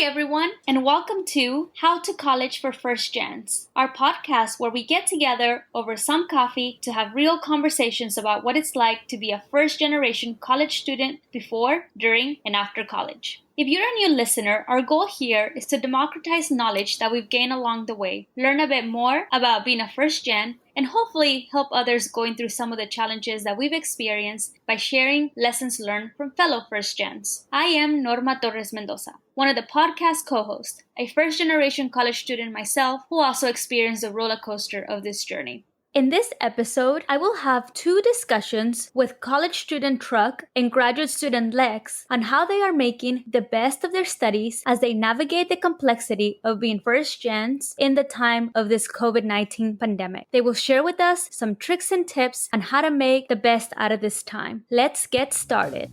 everyone, and welcome to How to College for First Gens, our podcast where we get together over some coffee to have real conversations about what it's like to be a first generation college student before, during, and after college. If you're a new listener, our goal here is to democratize knowledge that we've gained along the way, learn a bit more about being a first gen, and hopefully help others going through some of the challenges that we've experienced by sharing lessons learned from fellow first gens. I am Norma Torres Mendoza, one of the podcast co-hosts, a first generation college student myself who also experienced the roller coaster of this journey. In this episode, I will have two discussions with college student Truc and graduate student Lexx on how they are making the best of their studies as they navigate the complexity of being first gens in the time of this COVID-19 pandemic. They will share with us some tricks and tips on how to make the best out of this time. Let's get started.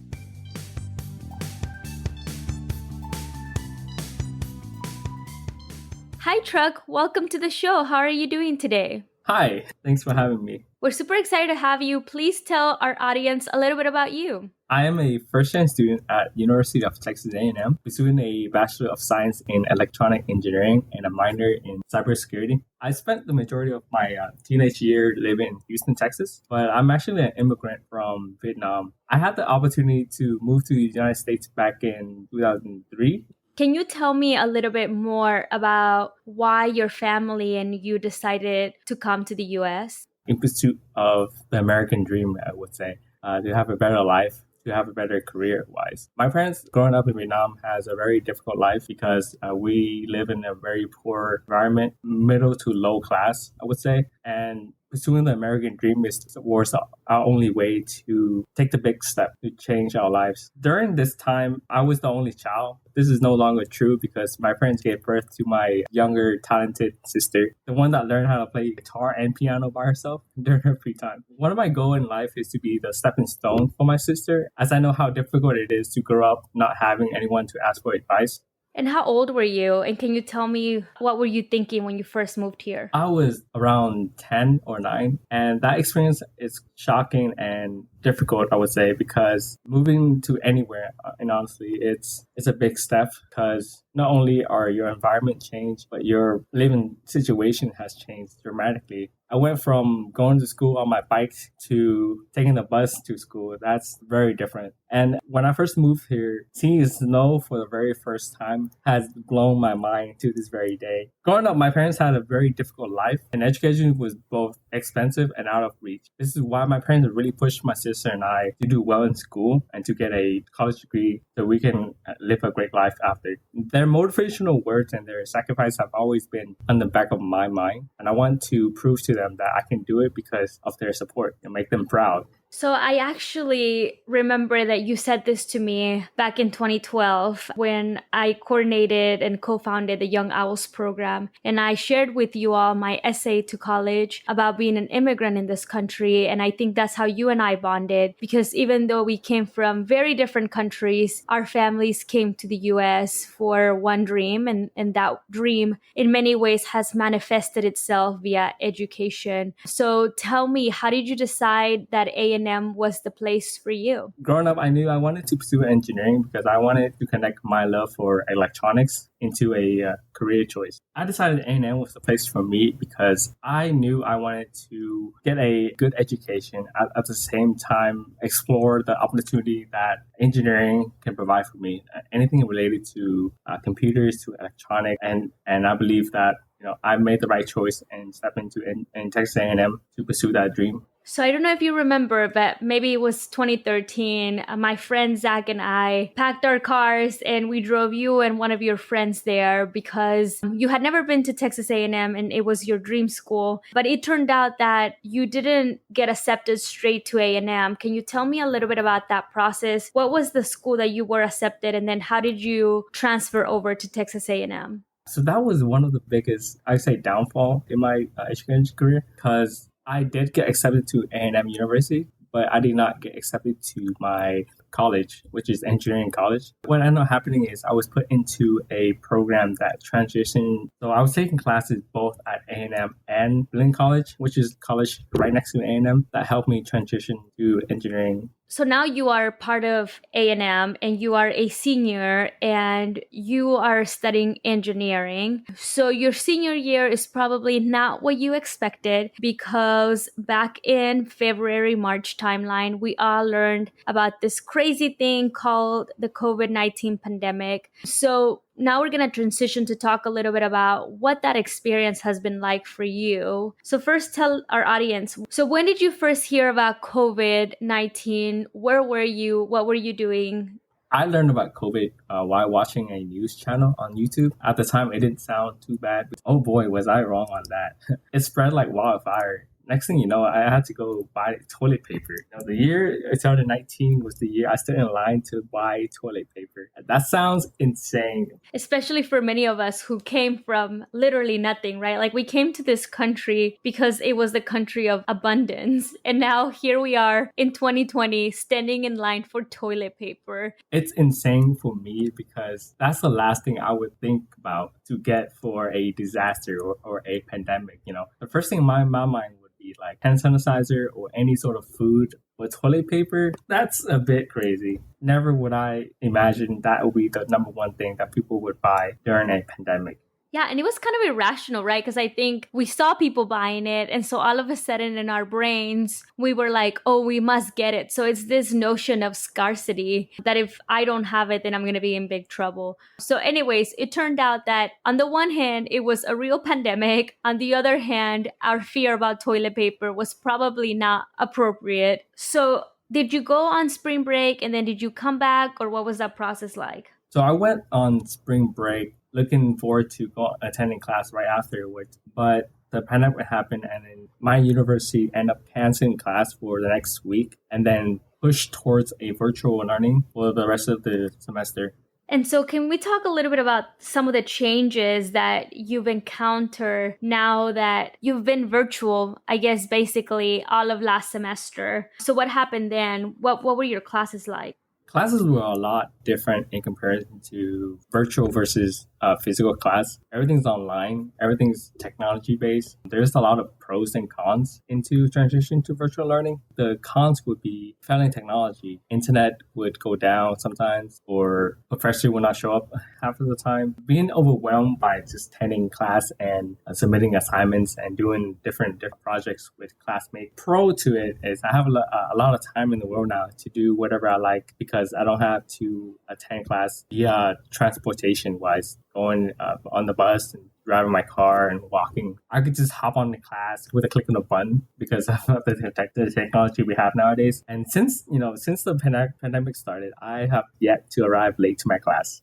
Hi Truc, welcome to the show. How are you doing today? Hi, thanks for having me. We're super excited to have you. Please tell our audience a little bit about you. I am a first-gen student at University of Texas A&M, pursuing a Bachelor of Science in Electronic Engineering and a minor in Cybersecurity. I spent the majority of my teenage year living in Houston, Texas, but I'm actually an immigrant from Vietnam. I had the opportunity to move to the United States back in 2003. Can you tell me a little bit more about why your family and you decided to come to the U.S.? In pursuit of the American dream, I would say, to have a better life, to have a better career-wise. My parents, growing up in Vietnam, has a very difficult life because we live in a very poor environment, middle to low class, I would say. And pursuing the American dream was our only way to take the big step to change our lives. During this time, I was the only child. This is no longer true because my parents gave birth to my younger, talented sister, the one that learned how to play guitar and piano by herself during her free time. One of my goals in life is to be the stepping stone for my sister, as I know how difficult it is to grow up not having anyone to ask for advice. And how old were you? And can you tell me what were you thinking when you first moved here? I was around 10 or 9, and that experience is shocking and difficult, I would say, because moving to anywhere, and honestly, it's a big step because not only are your environment changed, but your living situation has changed dramatically. I went from going to school on my bike to taking the bus to school. That's very different. And when I first moved here, seeing snow for the very first time has blown my mind to this very day. Growing up, my parents had a very difficult life, and education was both expensive and out of reach. This is why my parents really pushed my sister and I to do well in school and to get a college degree so we can live a great life after. Their motivational words and their sacrifice have always been on the back of my mind, and I want to prove to them that I can do it because of their support and make them proud. So I actually remember that you said this to me back in 2012 when I coordinated and co-founded the Young Owls program. And I shared with you all my essay to college about being an immigrant in this country. And I think that's how you and I bonded, because even though we came from very different countries, our families came to the US for one dream. And that dream in many ways has manifested itself via education. So tell me, how did you decide that A&M was the place for you? Growing up, I knew I wanted to pursue engineering because I wanted to connect my love for electronics into a career choice. I decided A&M was the place for me because I knew I wanted to get a good education, at the same time explore the opportunity that engineering can provide for me. Anything related to computers, to electronics, and I believe that I made the right choice and stepped into in Texas A&M to pursue that dream. So I don't know if you remember, but maybe it was 2013. My friend Zach and I packed our cars and we drove you and one of your friends there because you had never been to Texas A&M and it was your dream school. But it turned out that you didn't get accepted straight to A&M. Can you tell me a little bit about that process? What was the school that you were accepted, and then how did you transfer over to Texas A&M? So that was one of the biggest, I'd say, downfall in my education career because I did get accepted to A&M University, but I did not get accepted to my college, which is engineering college. What ended up happening is I was put into a program that transitioned. So I was taking classes both at A&M and Blinn College, which is college right next to A&M, that helped me transition to engineering So now you are part of A&M and you are a senior and you are studying engineering. So your senior year is probably not what you expected because back in February, March timeline, we all learned about this crazy thing called the COVID-19 pandemic. So now we're going to transition to talk a little bit about what that experience has been like for you. So first tell our audience, so when did you first hear about COVID-19? Where were you? What were you doing? I learned about COVID while watching a news channel on YouTube. At the time, it didn't sound too bad. Oh boy, was I wrong on that. It spread like wildfire. Next thing you know, I had to go buy toilet paper. The year 2019 was the year I stood in line to buy toilet paper. That sounds insane. Especially for many of us who came from literally nothing, right? Like we came to this country because it was the country of abundance. And now here we are in 2020 standing in line for toilet paper. It's insane for me because that's the last thing I would think about to get for a disaster or a pandemic. The first thing in my mind would be like hand sanitizer or any sort of food. But toilet paper, that's a bit crazy. Never would I imagine that would be the number one thing that people would buy during a pandemic. Yeah, and it was kind of irrational, right? Because I think we saw people buying it. And so all of a sudden in our brains, we were like, oh, we must get it. So it's this notion of scarcity that if I don't have it, then I'm going to be in big trouble. So anyways, it turned out that on the one hand, it was a real pandemic. On the other hand, our fear about toilet paper was probably not appropriate. So did you go on spring break and then did you come back, or what was that process like? So I went on spring break looking forward to attending class right afterwards. But the pandemic happened and then my university ended up canceling class for the next week and then pushed towards a virtual learning for the rest of the semester. And so can we talk a little bit about some of the changes that you've encountered now that you've been virtual, I guess, basically all of last semester? So what happened then? What were your classes like? Classes were a lot different in comparison to virtual versus physical class. Everything's online. Everything's technology based. There's a lot of pros and cons into transition to virtual learning. The cons would be failing technology. Internet would go down sometimes, or professor would not show up half of the time. Being overwhelmed by just attending class and submitting assignments and doing different projects with classmates. Pro to it is I have a lot of time in the world now to do whatever I like because I don't have to attend class via transportation wise, going on the bus and driving my car and walking. I could just hop on the class with a click on a button because of the technology we have nowadays. And since the pandemic started, I have yet to arrive late to my class.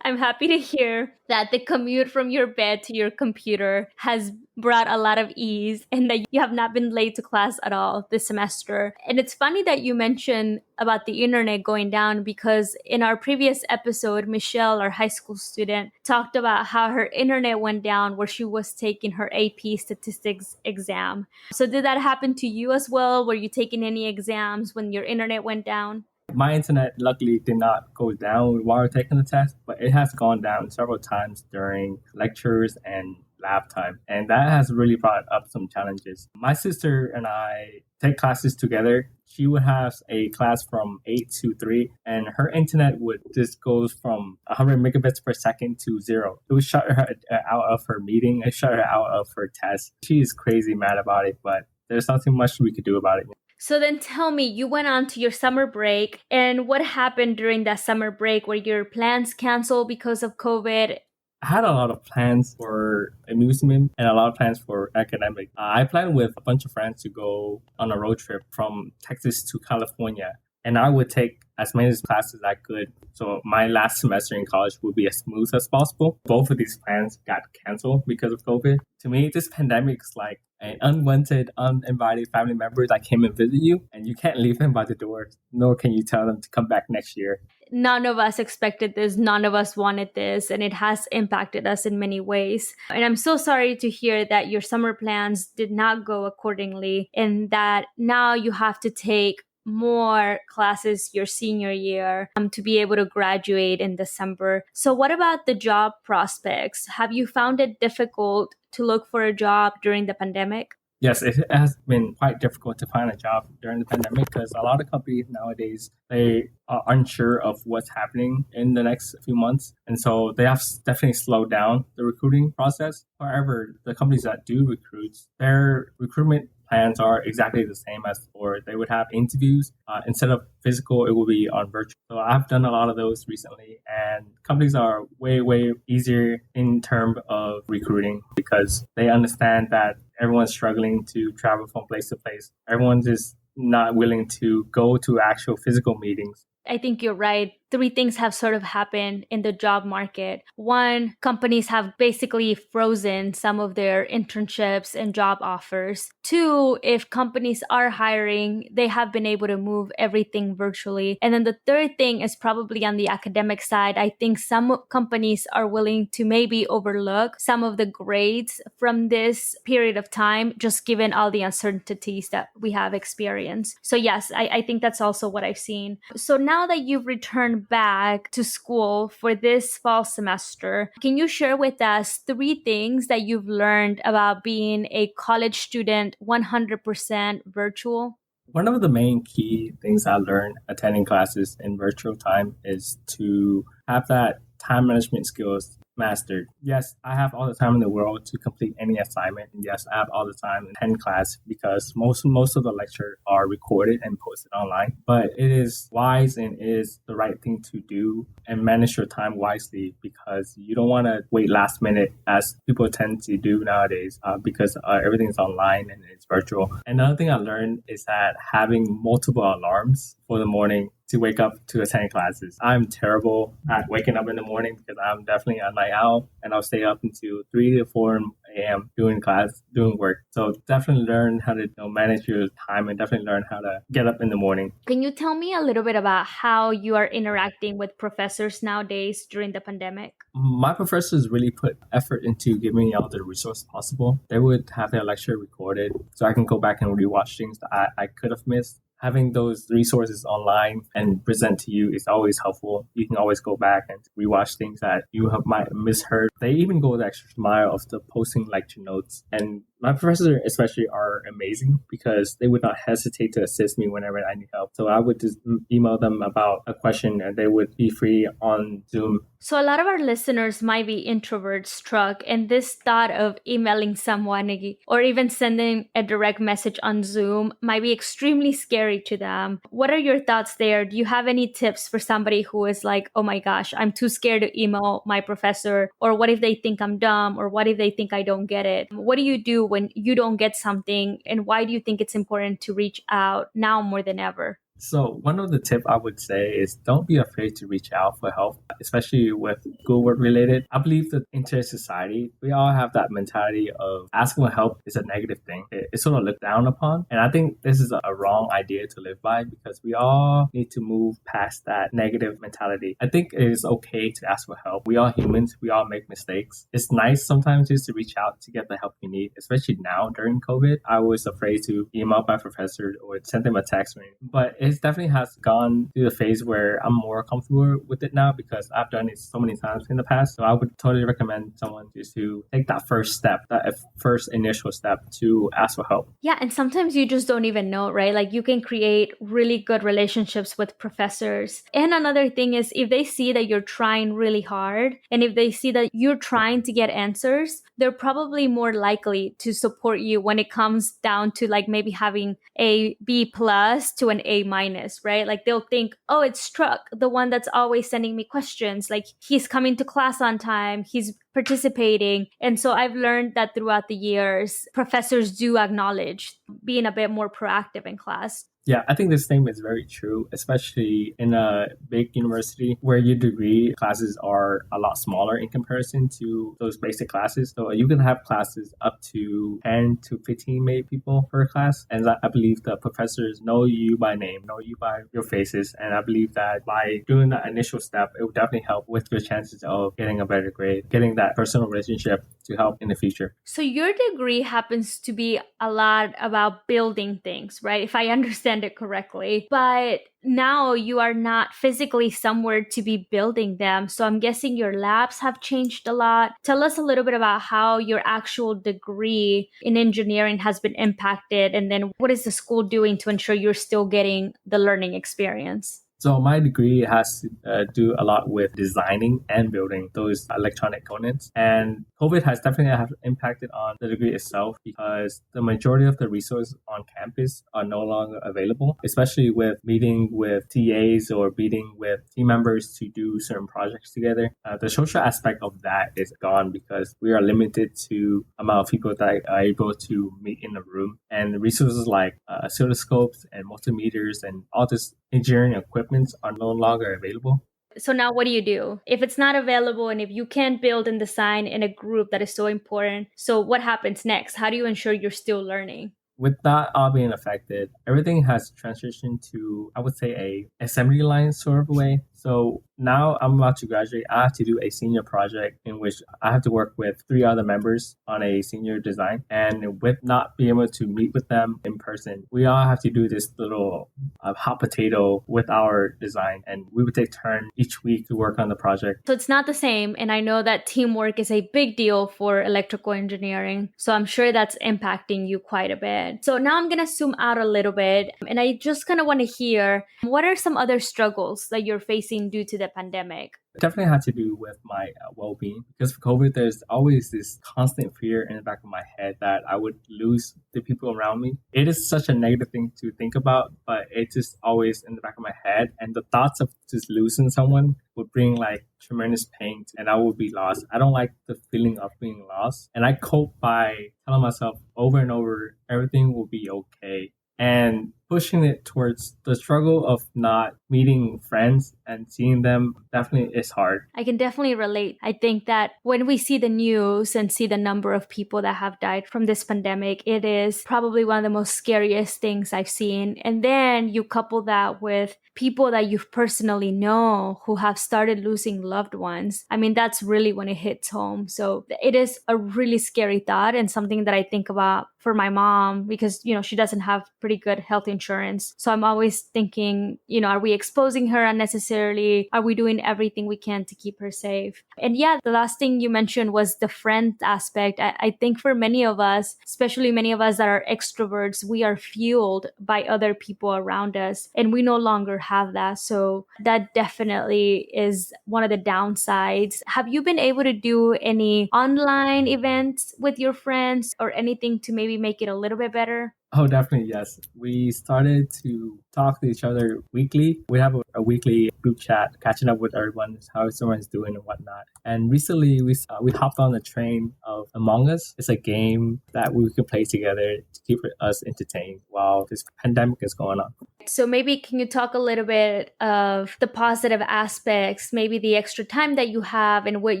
I'm happy to hear that the commute from your bed to your computer has brought a lot of ease and that you have not been late to class at all this semester. And it's funny that you mentioned about the internet going down because in our previous episode, Michelle, our high school student, talked about how her internet went down where she was taking her AP statistics exam. So did that happen to you as well? Were you taking any exams when your internet went down? My internet luckily did not go down while taking the test, but it has gone down several times during lectures and lab time. And that has really brought up some challenges. My sister and I take classes together. She would have a class from 8 to 3, and her internet would just go from 100 megabits per second to 0. It would shut her out of her meeting. It shut her out of her test. She is crazy mad about it, but there's nothing much we could do about it. So then tell me, you went on to your summer break, and what happened during that summer break? Were your plans canceled because of COVID? I had a lot of plans for amusement and a lot of plans for academic. I planned with a bunch of friends to go on a road trip from Texas to California. And I would take as many classes as I could. So my last semester in college would be as smooth as possible. Both of these plans got canceled because of COVID. To me, this pandemic is like an unwanted, uninvited family member that came and visit you, and you can't leave them by the door, nor can you tell them to come back next year. None of us expected this. None of us wanted this, and it has impacted us in many ways. And I'm so sorry to hear that your summer plans did not go accordingly and that now you have to take more classes your senior year to be able to graduate in December. So what about the job prospects? Have you found it difficult to look for a job during the pandemic? Yes, it has been quite difficult to find a job during the pandemic because a lot of companies nowadays they are unsure of what's happening in the next few months, and so they have definitely slowed down the recruiting process. However, the companies that do recruit, their recruitment plans are exactly the same as before. They would have interviews instead of physical, it will be on virtual. So I've done a lot of those recently, and companies are way easier in terms of recruiting because they understand that everyone's struggling to travel from place to place. Everyone's just not willing to go to actual physical meetings. I think you're right. Three things have sort of happened in the job market. One, companies have basically frozen some of their internships and job offers. Two, if companies are hiring, they have been able to move everything virtually. And then the third thing is probably on the academic side. I think some companies are willing to maybe overlook some of the grades from this period of time, just given all the uncertainties that we have experienced. So yes, I think that's also what I've seen. So now that you've returned back to school for this fall semester, can you share with us three things that you've learned about being a college student 100% virtual? One of the main key things I learned attending classes in virtual time is to have that time management skills mastered. Yes, I have all the time in the world to complete any assignment. And yes, I have all the time to attend class because most of the lectures are recorded and posted online. But it is wise and it is the right thing to do and manage your time wisely because you don't want to wait last minute as people tend to do nowadays because everything is online and it's virtual. Another thing I learned is that having multiple alarms for the morning to wake up to attend classes. I'm terrible at waking up in the morning because I'm definitely a night owl and I'll stay up until 3 to 4 a.m. doing class, doing work. So definitely learn how to manage your time and definitely learn how to get up in the morning. Can you tell me a little bit about how you are interacting with professors nowadays during the pandemic? My professors really put effort into giving me all the resources possible. They would have their lecture recorded so I can go back and rewatch things that I could have missed. Having those resources online and present to you is always helpful. You can always go back and rewatch things that you might have misheard. They even go the extra mile of the posting lecture notes. And my professors especially are amazing because they would not hesitate to assist me whenever I need help. So I would just email them about a question and they would be free on Zoom. So a lot of our listeners might be introverts, Truc, and this thought of emailing someone or even sending a direct message on Zoom might be extremely scary to them. What are your thoughts there? Do you have any tips for somebody who is like, oh my gosh, I'm too scared to email my professor? Or what if they think I'm dumb? Or what if they think I don't get it? What do you do when you don't get something? And why do you think it's important to reach out now more than ever? So one of the tip I would say is don't be afraid to reach out for help, especially with schoolwork related. I believe that in today's society, we all have that mentality of asking for help is a negative thing. It's sort of looked down upon. And I think this is a wrong idea to live by because we all need to move past that negative mentality. I think it is okay to ask for help. We are humans. We all make mistakes. It's nice sometimes just to reach out to get the help you need, especially now during COVID. I was afraid to email my professor or send them a text, but it definitely has gone through the phase where I'm more comfortable with it now because I've done it so many times in the past. So I would totally recommend someone just to take that first step, that first initial step to ask for help. Yeah, and sometimes you just don't even know, right? Like you can create really good relationships with professors. And another thing is if they see that you're trying really hard and if they see that you're trying to get answers, they're probably more likely to support you when it comes down to like maybe having a B plus to an A minus, right? Like they'll think, oh, it's Truc, the one that's always sending me questions. Like he's coming to class on time, he's participating. And so I've learned that throughout the years, professors do acknowledge being a bit more proactive in class. Yeah, I think this statement is very true, especially in a big university where your degree classes are a lot smaller in comparison to those basic classes. So you can have classes up to 10 to 15 maybe people per class. And I believe the professors know you by name, know you by your faces. And I believe that by doing that initial step, it will definitely help with your chances of getting a better grade, getting that personal relationship to help in the future. So your degree happens to be a lot about building things, right? If I understand it correctly. But now you are not physically somewhere to be building them. So I'm guessing your labs have changed a lot. Tell us a little bit about how your actual degree in engineering has been impacted. And then what is the school doing to ensure you're still getting the learning experience? So my degree has to do a lot with designing and building those electronic components. And COVID has definitely have impacted on the degree itself because the majority of the resources on campus are no longer available, especially with meeting with TAs or meeting with team members to do certain projects together. The social aspect of that is gone because we are limited to amount of people that are able to meet in a room. And resources like oscilloscopes and multimeters and all this engineering equipment are no longer available. So now what do you do? If it's not available and if you can't build and design in a group that is so important, so what happens next? How do you ensure you're still learning? With that all being affected, everything has transitioned to, I would say, a assembly line sort of way. So now I'm about to graduate. I have to do a senior project in which I have to work with 3 other members on a senior design. And with not being able to meet with them in person, we all have to do this little hot potato with our design. And we would take turn each week to work on the project. So it's not the same. And I know that teamwork is a big deal for electrical engineering. So I'm sure that's impacting you quite a bit. So now I'm going to zoom out a little bit. And I just kind of want to hear, what are some other struggles that you're facing due to the pandemic? It definitely had to do with my well-being because for COVID, there's always this constant fear in the back of my head that I would lose the people around me. It is such a negative thing to think about, but it's just always in the back of my head. And the thoughts of just losing someone would bring like tremendous pain and I would be lost. I don't like the feeling of being lost. And I cope by telling myself over and over, everything will be okay. And pushing it towards the struggle of not meeting friends and seeing them definitely is hard. I can definitely relate. I think that when we see the news and see the number of people that have died from this pandemic, it is probably one of the most scariest things I've seen. And then you couple that with people that you personally know who have started losing loved ones. I mean, that's really when it hits home. So it is a really scary thought and something that I think about for my mom because, she doesn't have pretty good health insurance. So I'm always thinking, are we exposing her unnecessarily? Are we doing everything we can to keep her safe? And yeah, the last thing you mentioned was the friend aspect. I think for many of us, especially many of us that are extroverts, we are fueled by other people around us and we no longer have that. So that definitely is one of the downsides. Have you been able to do any online events with your friends or anything to maybe make it a little bit better? Oh, definitely, yes. We started to talk to each other weekly. We have a weekly group chat, catching up with everyone, how someone's doing and whatnot. And recently, we hopped on the train of Among Us. It's a game that we can play together to keep us entertained while this pandemic is going on. So maybe can you talk a little bit of the positive aspects, maybe the extra time that you have and what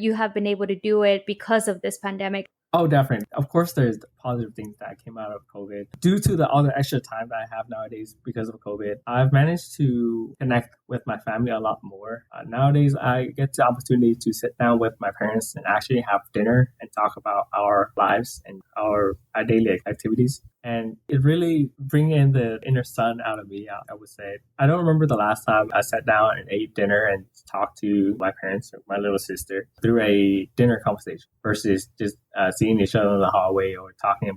you have been able to do it because of this pandemic? Oh, definitely. Of course, there's the positive things that came out of COVID. Due to all the extra time that I have nowadays because of COVID, I've managed to connect with my family a lot more. Nowadays, I get the opportunity to sit down with my parents and actually have dinner and talk about our lives and our daily activities. And it really brings in the inner son out of me, I would say. I don't remember the last time I sat down and ate dinner and talked to my parents or my little sister through a dinner conversation versus just seeing each other in the hallway or talking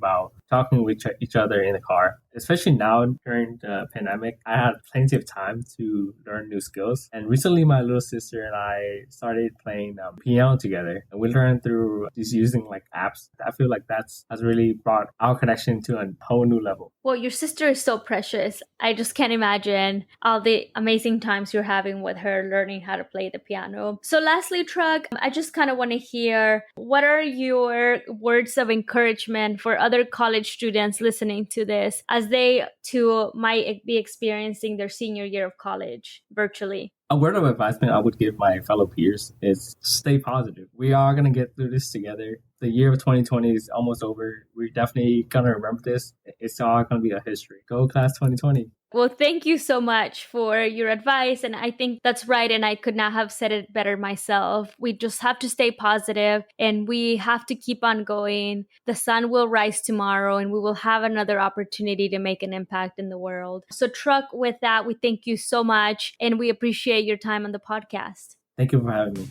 with each other in the car. Especially now during the pandemic, I had plenty of time to learn new skills. And recently, my little sister and I started playing piano together. And we learned through just using like apps. I feel like has really brought our connection to a whole new level. Well, your sister is so precious. I just can't imagine all the amazing times you're having with her learning how to play the piano. So lastly, Truc, I just kind of want to hear, what are your words of encouragement for other college students listening to this as they too might be experiencing their senior year of college virtually? A word of advisement I would give my fellow peers is stay positive. We are going to get through this together. the year of 2020 is almost over. We're definitely going to remember this. It's all going to be a history. Go class 2020. Well, thank you so much for your advice. And I think that's right. And I could not have said it better myself. We just have to stay positive and we have to keep on going. The sun will rise tomorrow and we will have another opportunity to make an impact in the world. So, Truc, with that, we thank you so much and we appreciate your time on the podcast. Thank you for having me.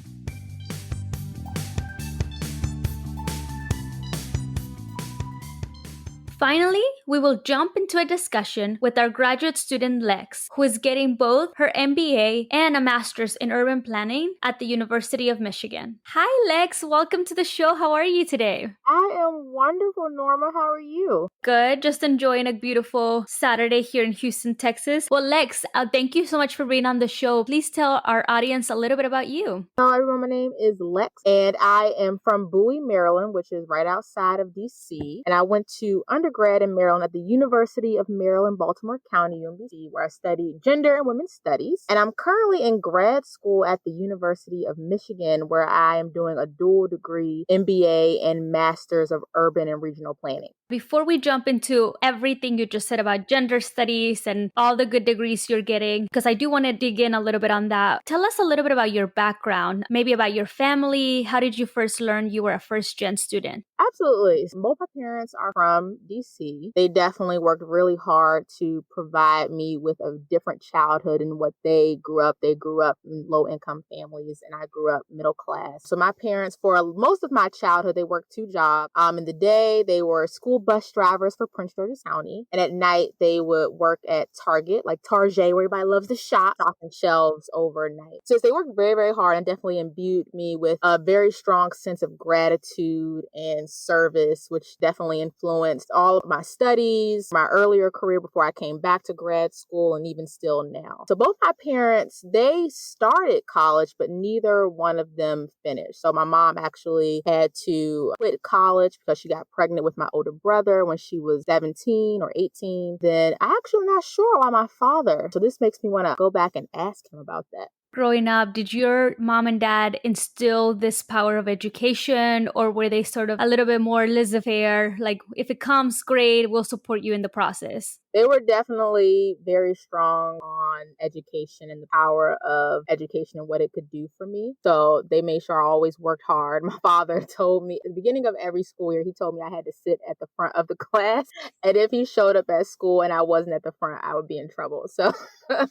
Finally, we will jump into a discussion with our graduate student Lexx, who is getting both her MBA and a master's in urban planning at the University of Michigan. Hi, Lexx. Welcome to the show. How are you today? I am wonderful, Norma. How are you? Good. Just enjoying a beautiful Saturday here in Houston, Texas. Well, Lexx, thank you so much for being on the show. Please tell our audience a little bit about you. Hello, everyone. My name is Lexx, and I am from Bowie, Maryland, which is right outside of D.C. And I went to undergrad in Maryland at the University of Maryland, Baltimore County, UMBC, where I studied gender and women's studies. And I'm currently in grad school at the University of Michigan, where I am doing a dual degree MBA and Master's of Urban and Regional Planning. Before we jump into everything you just said about gender studies and all the good degrees you're getting, because I do want to dig in a little bit on that, tell us a little bit about your background, maybe about your family. How did you first learn you were a first-gen student? Absolutely. Both my parents are from DC. They definitely worked really hard to provide me with a different childhood than what they grew up. They grew up in low-income families, and I grew up middle class. So my parents, for most of my childhood, they worked two jobs. In the day, they were school bus drivers for Prince George's County. And at night, they would work at Target, like Target, where everybody loves to shop, stocking shelves overnight. So they worked very, very hard and definitely imbued me with a very strong sense of gratitude and service, which definitely influenced all of my studies, my earlier career before I came back to grad school, and even still now. So both my parents, they started college, but neither one of them finished. So my mom actually had to quit college because she got pregnant with my older brother when she was 17 or 18. Then I actually am not sure why my father. So this makes me want to go back and ask him about that. Growing up, did your mom and dad instill this power of education, or were they sort of a little bit more laissez-faire, like if it comes, great, we'll support you in the process? They were definitely very strong on education and the power of education and what it could do for me. So they made sure I always worked hard. My father told me at the beginning of every school year, he told me I had to sit at the front of the class. And if he showed up at school and I wasn't at the front, I would be in trouble. So I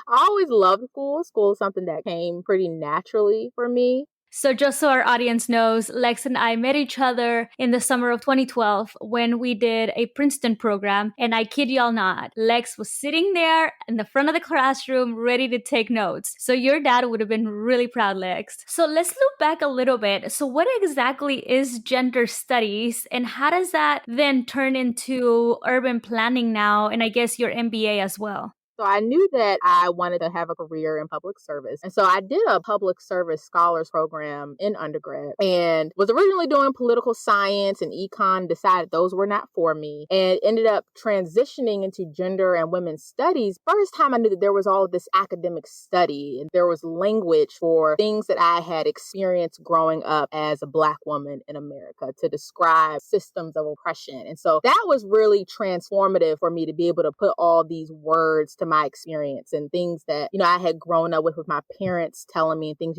always loved school. School is something that came pretty naturally for me. So just so our audience knows, Lexx and I met each other in the summer of 2012 when we did a Princeton program. And I kid y'all not, Lexx was sitting there in the front of the classroom ready to take notes. So your dad would have been really proud, Lexx. So let's look back a little bit. So what exactly is gender studies and how does that then turn into urban planning now? And I guess your MBA as well. So I knew that I wanted to have a career in public service. And so I did a public service scholars program in undergrad and was originally doing political science and econ, decided those were not for me, and ended up transitioning into gender and women's studies. First time I knew that there was all of this academic study and there was language for things that I had experienced growing up as a Black woman in America to describe systems of oppression. And so that was really transformative for me to be able to put all these words to my experience and things that, I had grown up with my parents telling me, and things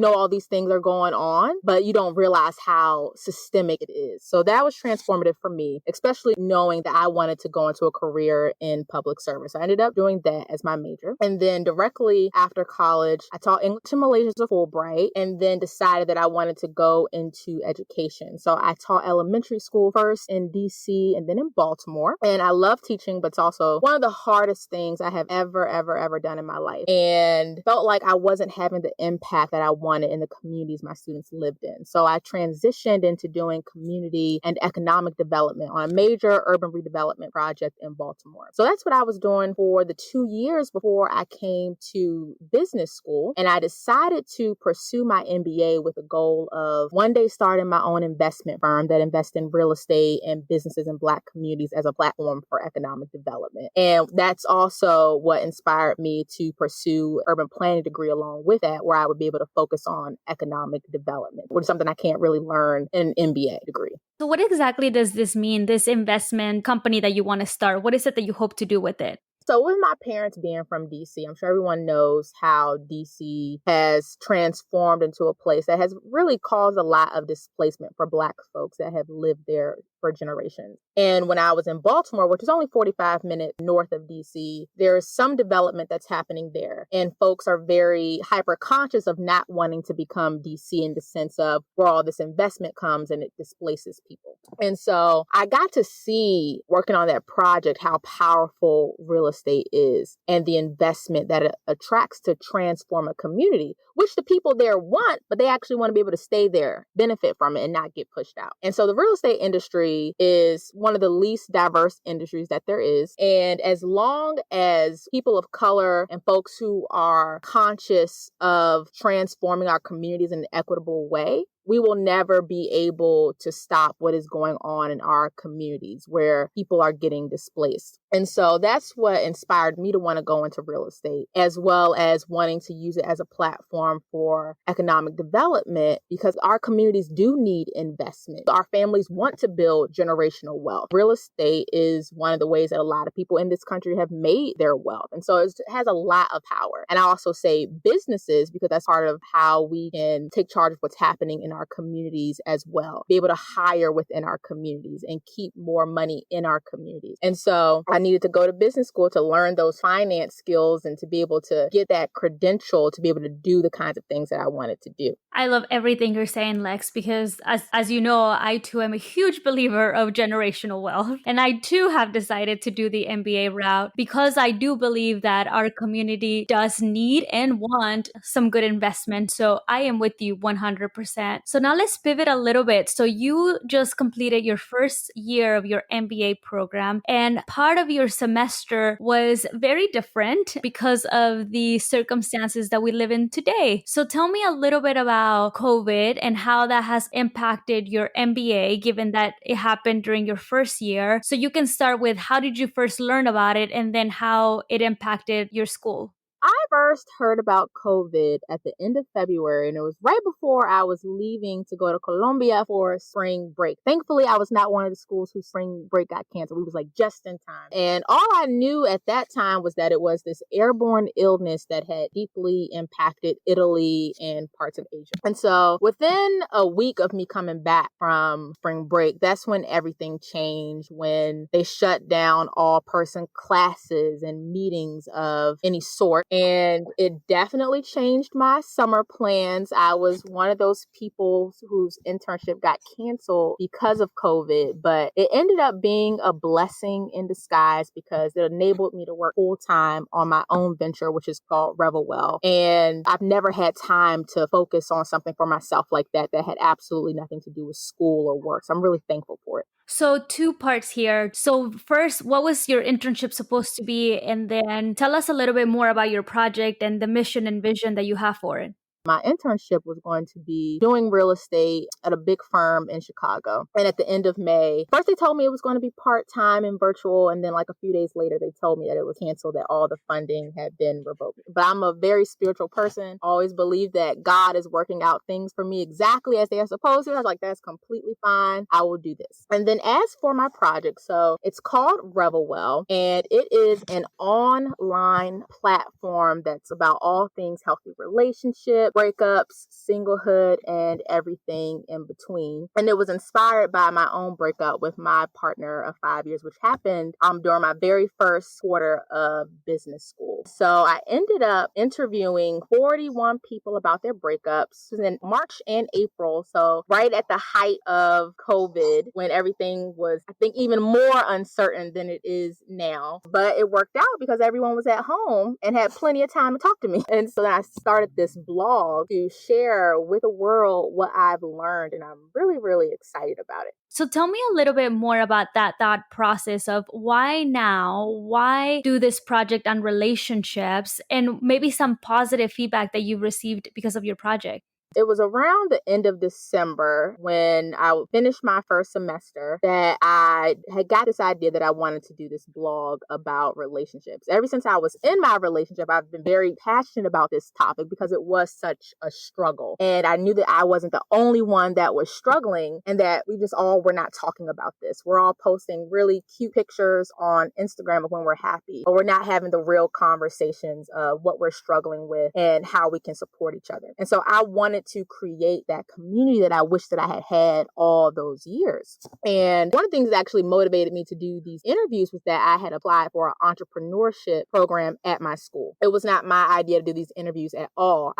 all these things are going on, but you don't realize how systemic it is. So that was transformative for me, especially knowing that I wanted to go into a career in public service. I ended up doing that as my major. And then directly after college, I taught English in Malaysia as a Fulbright, and then decided that I wanted to go into education. So I taught elementary school first in DC and then in Baltimore. And I love teaching, but it's also one of the hardest things I have ever done in my life, and felt like I wasn't having the impact that I wanted in the communities my students lived in. So I transitioned into doing community and economic development on a major urban redevelopment project in Baltimore. So that's what I was doing for the 2 years before I came to business school. And I decided to pursue my MBA with a goal of one day starting my own investment firm that invests in real estate and businesses in Black communities as a platform for economic development. And that's also also what inspired me to pursue urban planning degree along with that, where I would be able to focus on economic development, which is something I can't really learn in an MBA degree. So what exactly does this mean, this investment company that you want to start? What is it that you hope to do with it? So with my parents being from DC, I'm sure everyone knows how DC has transformed into a place that has really caused a lot of displacement for Black folks that have lived there for generations. And when I was in Baltimore, which is only 45 minutes north of DC, there is some development that's happening there. And folks are very hyper conscious of not wanting to become DC in the sense of where all this investment comes and it displaces people. And so I got to see, working on that project, how powerful real estate is and the investment that it attracts to transform a community, which the people there want, but they actually want to be able to stay there, benefit from it, and not get pushed out. And so the real estate industry is one of the least diverse industries that there is. And as long as people of color and folks who are conscious of transforming our communities in an equitable way, we will never be able to stop what is going on in our communities where people are getting displaced. And so that's what inspired me to want to go into real estate, as well as wanting to use it as a platform for economic development, because our communities do need investment. Our families want to build generational wealth. Real estate is one of the ways that a lot of people in this country have made their wealth. And so it has a lot of power. And I also say businesses, because that's part of how we can take charge of what's happening in our communities as well, be able to hire within our communities and keep more money in our communities. And so I needed to go to business school to learn those finance skills and to be able to get that credential to be able to do the kinds of things that I wanted to do. I love everything you're saying, Lexx, because as you know, I too am a huge believer of generational wealth. And I too have decided to do the MBA route because I do believe that our community does need and want some good investment. So I am with you 100%. So now let's pivot a little bit. So you just completed your first year of your MBA program, and part of your semester was very different because of the circumstances that we live in today. So tell me a little bit about COVID and how that has impacted your MBA, given that it happened during your first year. So you can start with, how did you first learn about it, and then how it impacted your school? I first heard about COVID at the end of February, and it was right before I was leaving to go to Colombia for spring break. Thankfully, I was not one of the schools whose spring break got canceled. We was like just in time. And all I knew at that time was that it was this airborne illness that had deeply impacted Italy and parts of Asia. And so within a week of me coming back from spring break, that's when everything changed, when they shut down all person classes and meetings of any sort. And it definitely changed my summer plans. I was one of those people whose internship got canceled because of COVID, but it ended up being a blessing in disguise because it enabled me to work full time on my own venture, which is called RevelWell. And I've never had time to focus on something for myself like that had absolutely nothing to do with school or work. So I'm really thankful for it. So 2 parts here. So first, what was your internship supposed to be? And then tell us a little bit more about your project and the mission and vision that you have for it. My internship was going to be doing real estate at a big firm in Chicago. And at the end of May, first they told me it was going to be part-time and virtual. And then like a few days later, they told me that it was canceled, that all the funding had been revoked. But I'm a very spiritual person. Always believe that God is working out things for me exactly as they are supposed to. I was like, that's completely fine. I will do this. And then as for my project, so it's called RevelWell, and it is an online platform that's about all things healthy relationships, breakups, singlehood, and everything in between. And it was inspired by my own breakup with my partner of 5 years, which happened during my very first quarter of business school. So I ended up interviewing 41 people about their breakups in March and April. So right at the height of COVID, when everything was, I think, even more uncertain than it is now. But it worked out because everyone was at home and had plenty of time to talk to me. And so then I started this blog to share with the world what I've learned, and I'm really, really excited about it. So tell me a little bit more about that thought process of why now? Why do this project on relationships, and maybe some positive feedback that you've received because of your project? It was around the end of December when I finished my first semester that I had got this idea that I wanted to do this blog about relationships. Ever since I was in my relationship, I've been very passionate about this topic because it was such a struggle. And I knew that I wasn't the only one that was struggling and that we just all were not talking about this. We're all posting really cute pictures on Instagram of when we're happy, but we're not having the real conversations of what we're struggling with and how we can support each other. And so I wanted to create that community that I wish that I had had all those years. And one of the things that actually motivated me to do these interviews was that I had applied for an entrepreneurship program at my school. It was not my idea to do these interviews at all.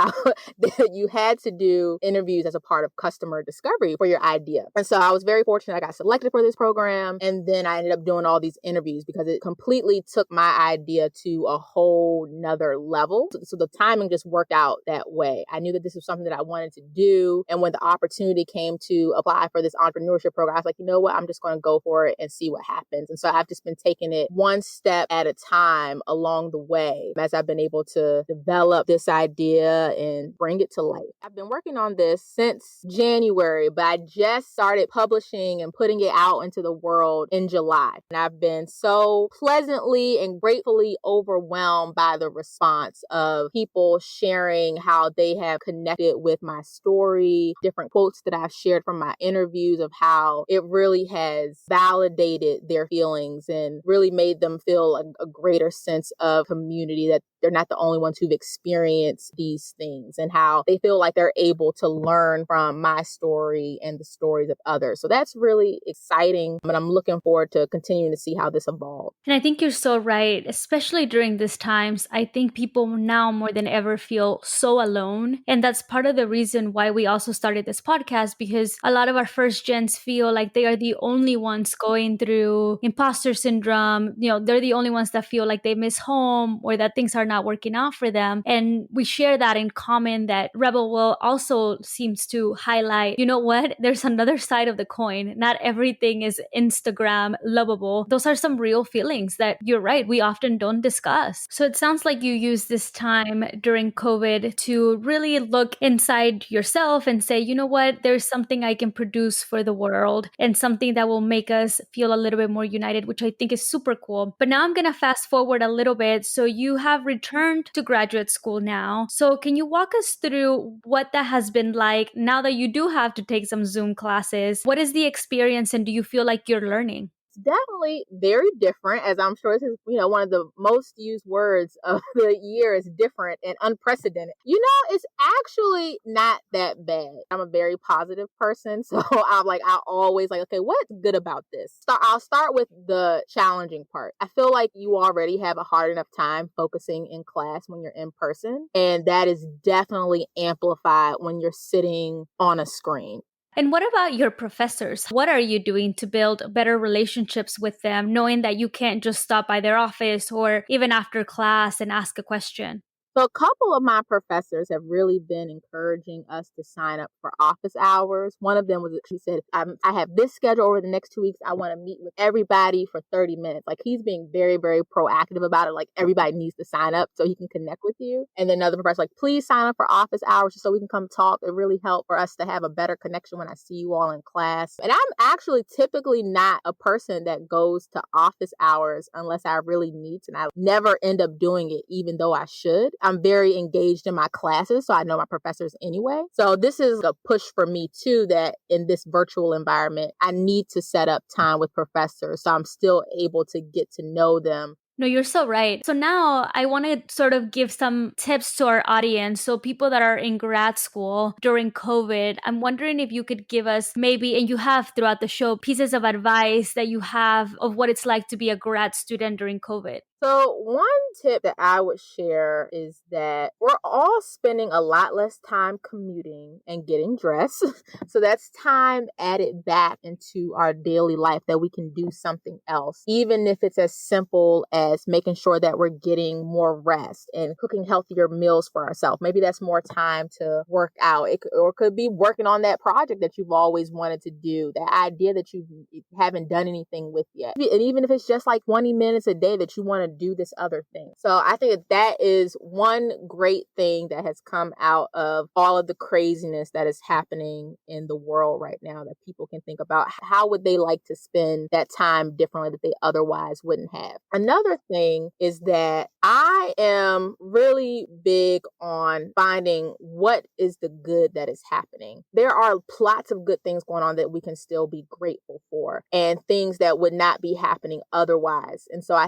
You had to do interviews as a part of customer discovery for your idea. And so I was very fortunate I got selected for this program. And then I ended up doing all these interviews because it completely took my idea to a whole nother level. So the timing just worked out that way. I knew that this was something that I wanted to do. And when the opportunity came to apply for this entrepreneurship program, I was like, you know what? I'm just going to go for it and see what happens. And so I've just been taking it one step at a time along the way as I've been able to develop this idea and bring it to life. I've been working on this since January, but I just started publishing and putting it out into the world in July. And I've been so pleasantly and gratefully overwhelmed by the response of people sharing how they have connected with my story, different quotes that I've shared from my interviews of how it really has validated their feelings and really made them feel a greater sense of community, that they're not the only ones who've experienced these things and how they feel like they're able to learn from my story and the stories of others. So that's really exciting. But I'm looking forward to continuing to see how this evolves. And I think you're so right, especially during these times. I think people now more than ever feel so alone. And that's part of the reason why we also started this podcast, because a lot of our first gens feel like they are the only ones going through imposter syndrome. They're the only ones that feel like they miss home or that things are not working out for them. And we share that in common, that RevelWell also seems to highlight, you know what? There's another side of the coin. Not everything is Instagram lovable. Those are some real feelings that, you're right, we often don't discuss. So it sounds like you use this time during COVID to really look inside yourself and say, you know what? There's something I can produce for the world and something that will make us feel a little bit more united, which I think is super cool. But now I'm going to fast forward a little bit. So you have returned to graduate school now. So can you walk us through what that has been like now that you do have to take some Zoom classes? What is the experience and do you feel like you're learning? It's definitely very different, as I'm sure this is, one of the most used words of the year is different and unprecedented. It's actually not that bad. I'm a very positive person, so I always okay, what's good about this? I'll start with the challenging part. I feel like you already have a hard enough time focusing in class when you're in person, and that is definitely amplified when you're sitting on a screen. And what about your professors? What are you doing to build better relationships with them, knowing that you can't just stop by their office or even after class and ask a question? So a couple of my professors have really been encouraging us to sign up for office hours. One of them she said, I have this schedule over the next 2 weeks. I want to meet with everybody for 30 minutes. He's being very, very proactive about it. Everybody needs to sign up so he can connect with you. And then another professor, please sign up for office hours just so we can come talk. It really helped for us to have a better connection when I see you all in class. And I'm actually typically not a person that goes to office hours unless I really need to. And I never end up doing it, even though I should. I'm very engaged in my classes, so I know my professors anyway. So this is a push for me too, that in this virtual environment, I need to set up time with professors so I'm still able to get to know them. No, you're so right. So now I want to sort of give some tips to our audience. So people that are in grad school during COVID, I'm wondering if you could give us maybe, and you have throughout the show, pieces of advice that you have of what it's like to be a grad student during COVID. So one tip that I would share is that we're all spending a lot less time commuting and getting dressed. So that's time added back into our daily life that we can do something else, even if it's as simple as making sure that we're getting more rest and cooking healthier meals for ourselves. Maybe that's more time to work out. It could be working on that project that you've always wanted to do, that idea that you haven't done anything with yet. And even if it's just 20 minutes a day that you want to to do this other thing. So I think that is one great thing that has come out of all of the craziness that is happening in the world right now, that people can think about how would they like to spend that time differently that they otherwise wouldn't have. Another thing is that I am really big on finding what is the good that is happening. There are lots of good things going on that we can still be grateful for, and things that would not be happening otherwise. And so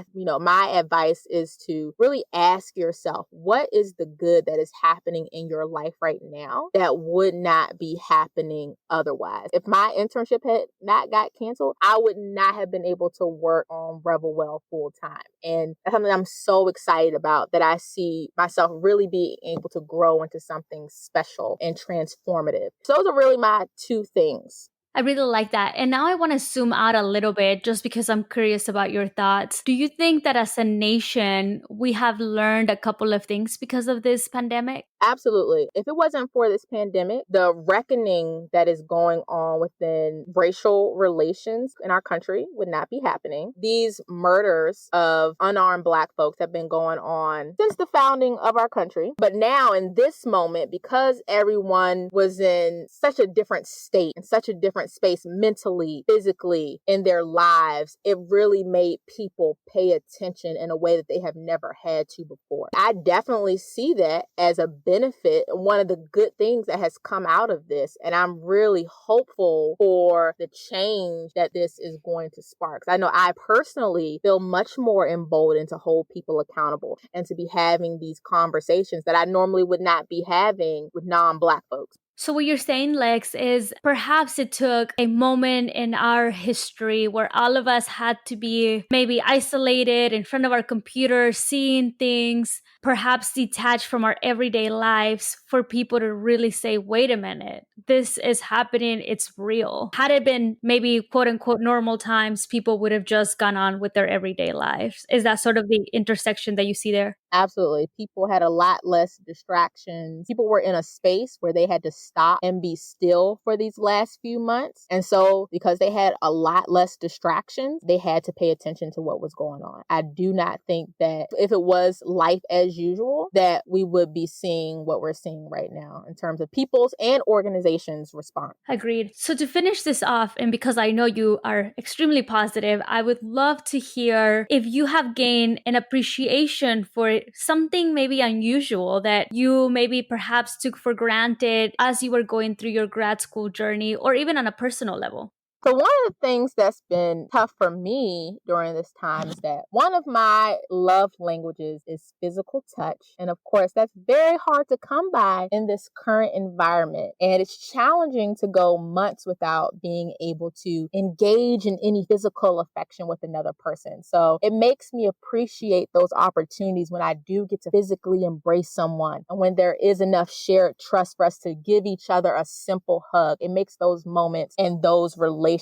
my advice is to really ask yourself, what is the good that is happening in your life right now that would not be happening otherwise? If my internship had not got canceled, I would not have been able to work on RevelWell full time. And that's something I'm so excited about, that I see myself really being able to grow into something special and transformative. So those are really my two things. I really like that. And now I want to zoom out a little bit just because I'm curious about your thoughts. Do you think that as a nation, we have learned a couple of things because of this pandemic? Absolutely. If it wasn't for this pandemic, the reckoning that is going on within racial relations in our country would not be happening. These murders of unarmed Black folks have been going on since the founding of our country. But now in this moment, because everyone was in such a different state, in such a different space mentally, physically, in their lives, it really made people pay attention in a way that they have never had to before. I definitely see that as a benefit, one of the good things that has come out of this. And I'm really hopeful for the change that this is going to spark. I know I personally feel much more emboldened to hold people accountable and to be having these conversations that I normally would not be having with non-Black folks. So what you're saying, Lexx, is perhaps it took a moment in our history where all of us had to be maybe isolated in front of our computers, seeing things, perhaps detached from our everyday lives, for people to really say, wait a minute, this is happening, it's real. Had it been maybe quote unquote normal times, people would have just gone on with their everyday lives. Is that sort of the intersection that you see there? Absolutely. People had a lot less distractions. People were in a space where they had to stop and be still for these last few months. And so because they had a lot less distractions, they had to pay attention to what was going on. I do not think that if it was life as usual, that we would be seeing what we're seeing right now in terms of people's and organizations' response. Agreed. So to finish this off, and because I know you are extremely positive, I would love to hear if you have gained an appreciation for something maybe unusual that you maybe perhaps took for granted as you were going through your grad school journey, or even on a personal level. So one of the things that's been tough for me during this time is that one of my love languages is physical touch. And of course, that's very hard to come by in this current environment. And it's challenging to go months without being able to engage in any physical affection with another person. So it makes me appreciate those opportunities when I do get to physically embrace someone, and when there is enough shared trust for us to give each other a simple hug. It makes those moments and those relationships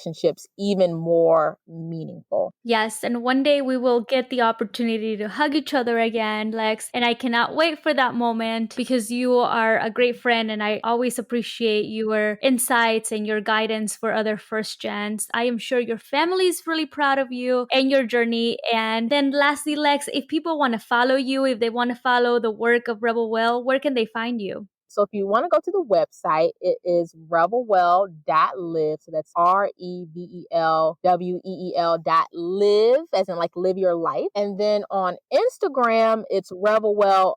even more meaningful. Yes, and one day we will get the opportunity to hug each other again, Lexx, and I cannot wait for that moment because you are a great friend and I always appreciate your insights and your guidance for other first gens. I am sure your family is really proud of you and your journey. And then lastly, Lexx, if people want to follow you, if they want to follow the work of RevelWell, where can they find you? So if you want to go to the website, it is revelwell.live. So that's RevelWell.live, as in like live your life. And then on Instagram, it's revelwell_.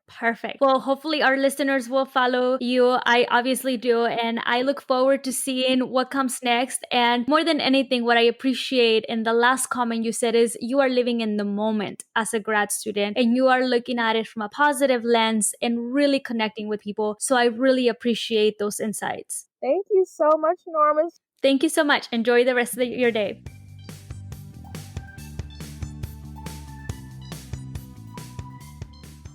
Perfect. Well, hopefully our listeners will follow you. I obviously do. And I look forward to seeing what comes next. And more than anything, what I appreciate in the last comment you said is you are living in the moment as a grad student and you are looking at it from a positive lens and really connecting with people. So I really appreciate those insights. Thank you so much, Norma. Thank you so much. Enjoy the rest of your day.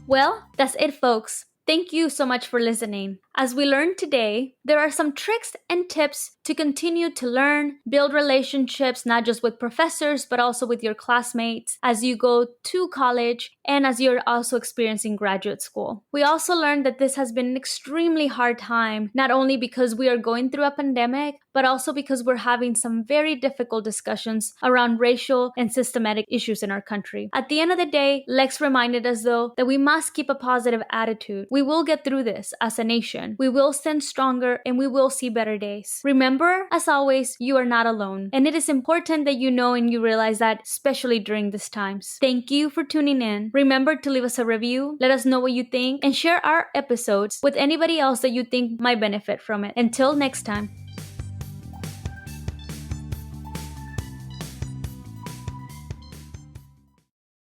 Well, that's it, folks. Thank you so much for listening. As we learned today, there are some tricks and tips to continue to learn, build relationships, not just with professors, but also with your classmates as you go to college and as you're also experiencing graduate school. We also learned that this has been an extremely hard time, not only because we are going through a pandemic, but also because we're having some very difficult discussions around racial and systematic issues in our country. At the end of the day, Lexx reminded us, though, that we must keep a positive attitude. We will get through this as a nation. We will stand stronger and we will see better days. Remember, as always, you are not alone. And it is important that you know and you realize that, especially during these times. Thank you for tuning in. Remember to leave us a review, let us know what you think, and share our episodes with anybody else that you think might benefit from it. Until next time.